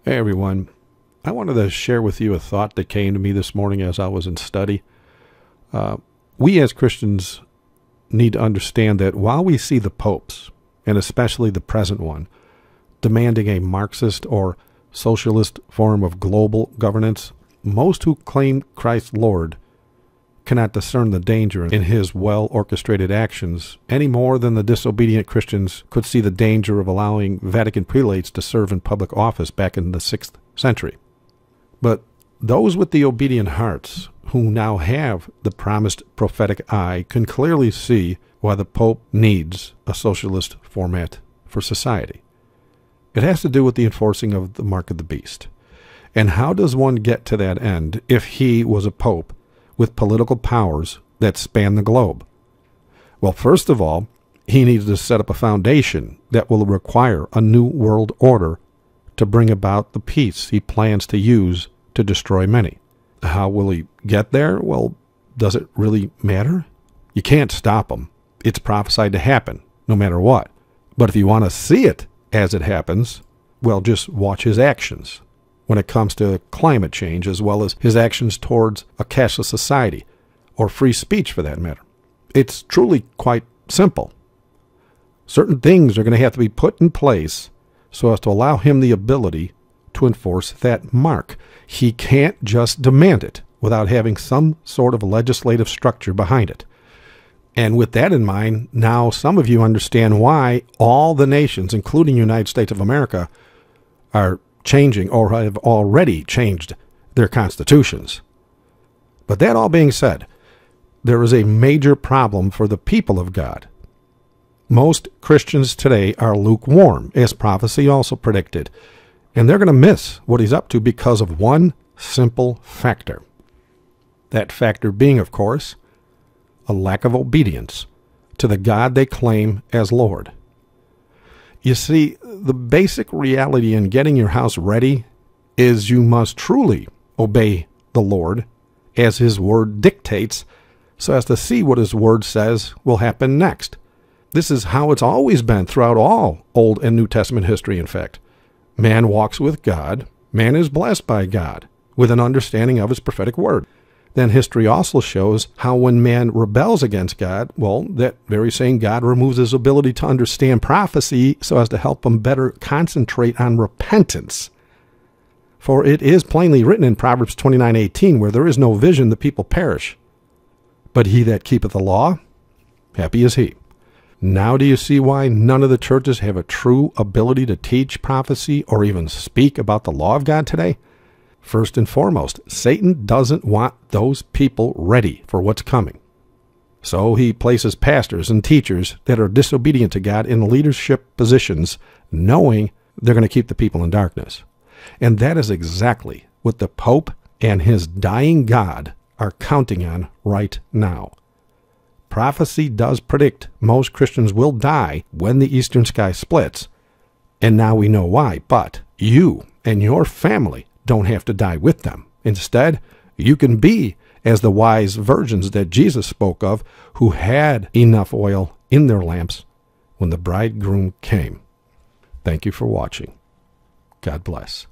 Hey everyone, I wanted to share with you a thought that came to me this morning as I was in study. We as Christians need to understand that while we see the popes, and especially the present one, demanding a Marxist or socialist form of global governance, most who claim Christ Lord cannot discern the danger in his well-orchestrated actions any more than the disobedient Christians could see the danger of allowing Vatican prelates to serve in public office back in the 6th century. But those with the obedient hearts, who now have the promised prophetic eye, can clearly see why the Pope needs a socialist format for society. It has to do with the enforcing of the mark of the beast. And how does one get to that end if he was a Pope with political powers that span the globe? Well, first of all, he needs to set up a foundation that will require a new world order to bring about the peace he plans to use to destroy many. How will he get there? Well, does it really matter? You can't stop him. It's prophesied to happen, no matter what. But if you want to see it as it happens, well, just watch his actions when it comes to climate change, as well as his actions towards a cashless society, or free speech for that matter. It's truly quite simple. Certain things are going to have to be put in place so as to allow him the ability to enforce that mark. He can't just demand it without having some sort of legislative structure behind it. And with that in mind, now some of you understand why all the nations, including the United States of America, are changing or have already changed their constitutions. But that all being said, there is a major problem for the people of God. Most Christians today are lukewarm, as prophecy also predicted, and they're going to miss what he's up to because of one simple factor. That factor being, of course, a lack of obedience to the God they claim as Lord. You see, the basic reality in getting your house ready is you must truly obey the Lord as his word dictates, so as to see what his word says will happen next. This is how it's always been throughout all Old and New Testament history, in fact. Man walks with God, man is blessed by God, with an understanding of his prophetic word. Then history also shows how when man rebels against God, well, that very same God removes his ability to understand prophecy so as to help him better concentrate on repentance. For it is plainly written in Proverbs 29:18, where there is no vision, the people perish. But he that keepeth the law, happy is he. Now do you see why none of the churches have a true ability to teach prophecy or even speak about the law of God today? First and foremost, Satan doesn't want those people ready for what's coming. So he places pastors and teachers that are disobedient to God in leadership positions, knowing they're going to keep the people in darkness. And that is exactly what the Pope and his dying God are counting on right now. Prophecy does predict most Christians will die when the eastern sky splits, and now we know why. But you and your family don't have to die with them. Instead, you can be as the wise virgins that Jesus spoke of, who had enough oil in their lamps when the bridegroom came. Thank you for watching. God bless.